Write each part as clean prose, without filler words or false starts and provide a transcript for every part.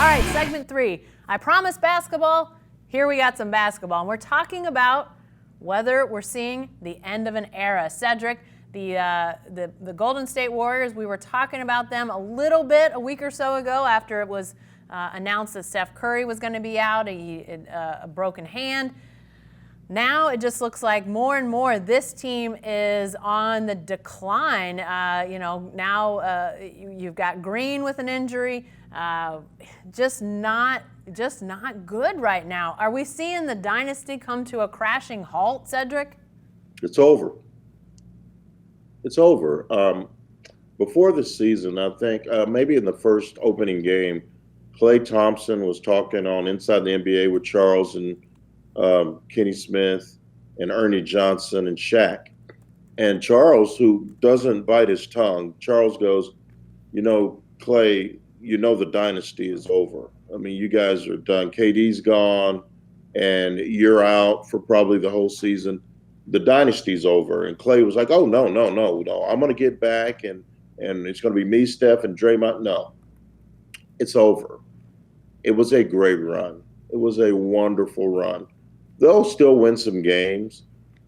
All right, segment 3. I promised basketball. Here we got some basketball. And we're talking about whether we're seeing the end of an era. Cedric, the Golden State Warriors, we were talking about them a little bit a week or so ago after it was announced that Steph Curry was going to be out, a broken hand. Now it just looks like more and more this team is on the decline. Now you've got Green with an injury. Just not good right now. Are we seeing the dynasty come to a crashing halt, Cedric? It's over. It's over. Before the season, I think maybe in the first opening game, Klay Thompson was talking on Inside the NBA with Charles and Kenny Smith and Ernie Johnson and Shaq. And Charles, who doesn't bite his tongue, Charles goes, Klay, the dynasty is over. I mean, you guys are done. KD's gone, and you're out for probably the whole season. The dynasty's over. And Klay was like, oh, no. I'm going to get back, and it's going to be me, Steph, and Draymond. No, it's over. It was a great run. It was a wonderful run. They'll still win some games,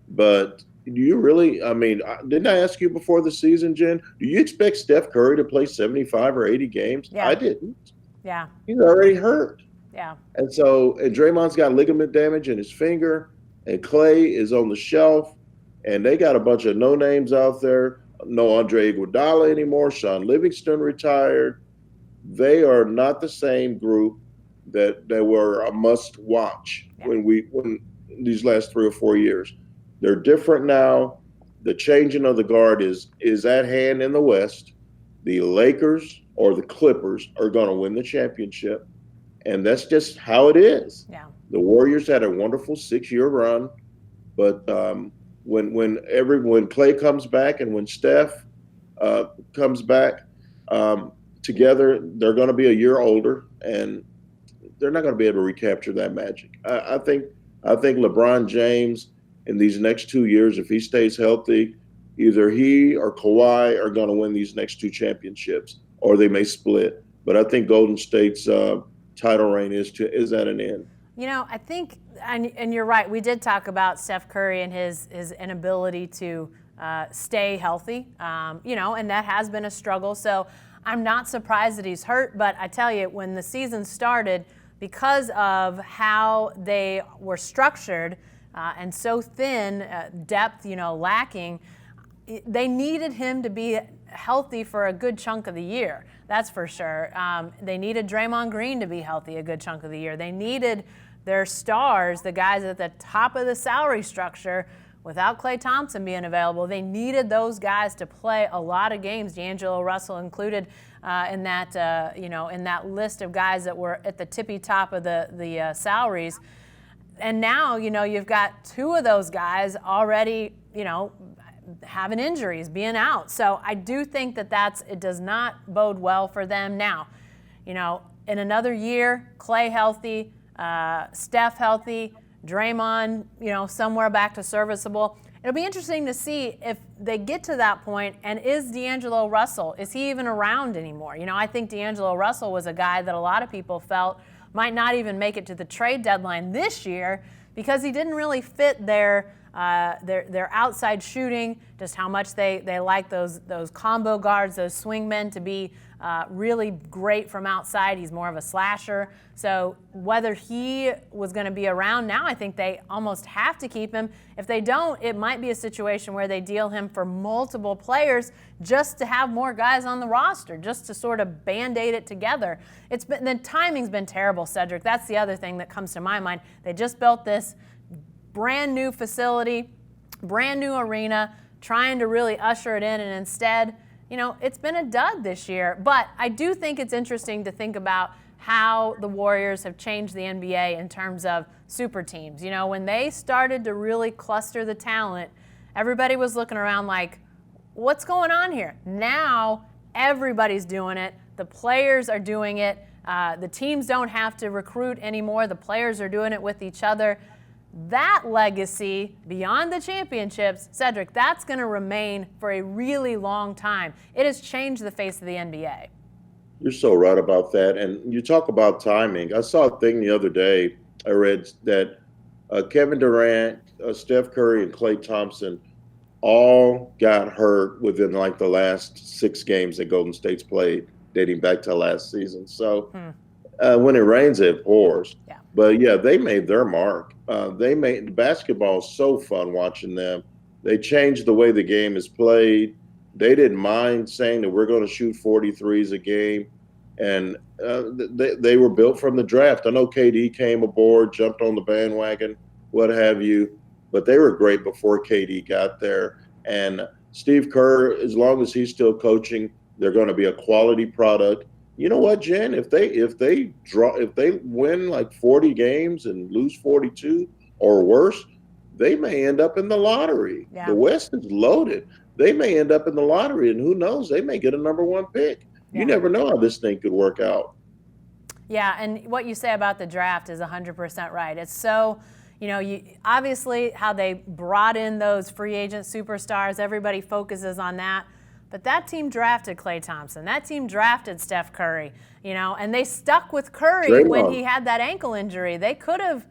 but do you really, didn't I ask you before the season, Jen, do you expect Steph Curry to play 75 or 80 games? Yeah. I didn't. Yeah. He's already hurt. Yeah. And Draymond's got ligament damage in his finger, and Klay is on the shelf, and they got a bunch of no-names out there. No Andre Iguodala anymore. Sean Livingston retired. They are not the same group that they were a must-watch when these last 3 or 4 years. They're different now. The changing of the guard is at hand in the West. The Lakers or the Clippers are going to win the championship, and that's just how it is. Yeah. The Warriors had a wonderful 6-year run, but when Klay comes back and when Steph comes back together, they're going to be a year older, and they're not going to be able to recapture that magic. I think LeBron James in these next 2 years, if he stays healthy, either he or Kawhi are going to win these next 2 championships, or they may split. But I think Golden State's title reign is at an end. I think, and you're right, we did talk about Steph Curry and his inability to stay healthy, and that has been a struggle. So I'm not surprised that he's hurt, but I tell you, when the season started, because of how they were structured and so thin, depth, lacking, they needed him to be healthy for a good chunk of the year. That's for sure. They needed Draymond Green to be healthy a good chunk of the year. They needed their stars, the guys at the top of the salary structure, without Klay Thompson being available. They needed those guys to play a lot of games, D'Angelo Russell included in that list of guys that were at the tippy top of the salaries. And now, you've got 2 of those guys already, having injuries, being out. So I do think that it does not bode well for them. Now, in another year, Klay healthy, Steph healthy, Draymond, somewhere back to serviceable. It'll be interesting to see if they get to that point, and is D'Angelo Russell, is he even around anymore? I think D'Angelo Russell was a guy that a lot of people felt might not even make it to the trade deadline this year because he didn't really fit their outside shooting, just how much they like those combo guards, those swing men to be really great from outside. He's more of a slasher. So whether he was going to be around now, I think they almost have to keep him. If they don't, it might be a situation where they deal him for multiple players just to have more guys on the roster, just to sort of Band-Aid it together. The timing's been terrible, Cedric. That's the other thing that comes to my mind. They just built this brand new facility, brand new arena, trying to really usher it in, and instead, it's been a dud this year. But I do think it's interesting to think about how the Warriors have changed the NBA in terms of super teams. When they started to really cluster the talent, everybody was looking around like, what's going on here? Now everybody's doing it. The players are doing it. The teams don't have to recruit anymore. The players are doing it with each other. That legacy, beyond the championships, Cedric, that's going to remain for a really long time. It has changed the face of the NBA. You're so right about that. And you talk about timing. I saw a thing the other day. I read that Kevin Durant, Steph Curry, and Klay Thompson all got hurt within like the last 6 games that Golden State's played, dating back to last season. So when it rains, it pours. Yeah. But yeah, they made their mark. They made basketball so fun watching them. They changed the way the game is played. They didn't mind saying that we're going to shoot 43s a game. And they were built from the draft. I know KD came aboard, jumped on the bandwagon, what have you, but they were great before KD got there. And Steve Kerr, as long as he's still coaching, they're going to be a quality product. You know what, Jen? If they win like 40 games and lose 42 or worse, they may end up in the lottery. Yeah. The West is loaded. They may end up in the lottery, and who knows? They may get a #1 pick. You never know how this thing could work out. Yeah, and what you say about the draft is 100% right. It's so, obviously how they brought in those free agent superstars, everybody focuses on that. But that team drafted Klay Thompson. That team drafted Steph Curry, and they stuck with Curry when he had that ankle injury. They could have,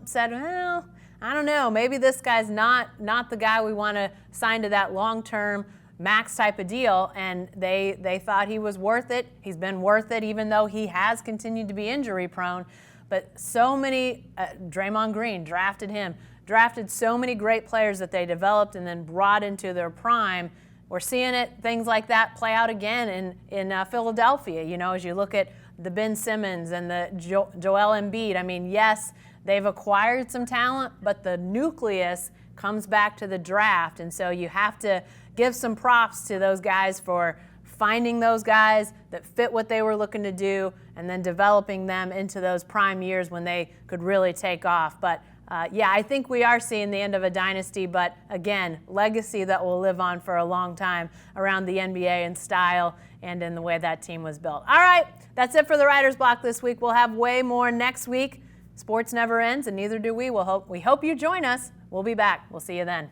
said, well, I don't know, maybe this guy's not the guy we want to sign to that long-term max type of deal, and they thought he was worth it. He's been worth it, even though he has continued to be injury prone. But so many, Draymond Green drafted so many great players that they developed and then brought into their prime. We're seeing things like that play out again in Philadelphia. As you look at the Ben Simmons and the Joel Embiid. I mean, yes, they've acquired some talent, but the nucleus comes back to the draft, and so you have to give some props to those guys for finding those guys that fit what they were looking to do and then developing them into those prime years when they could really take off. But I think we are seeing the end of a dynasty, but again, legacy that will live on for a long time around the NBA in style and in the way that team was built. All right, that's it for the Writer's Block this week. We'll have way more next week. Sports never ends, and neither do we. We hope you join us. We'll be back. We'll see you then.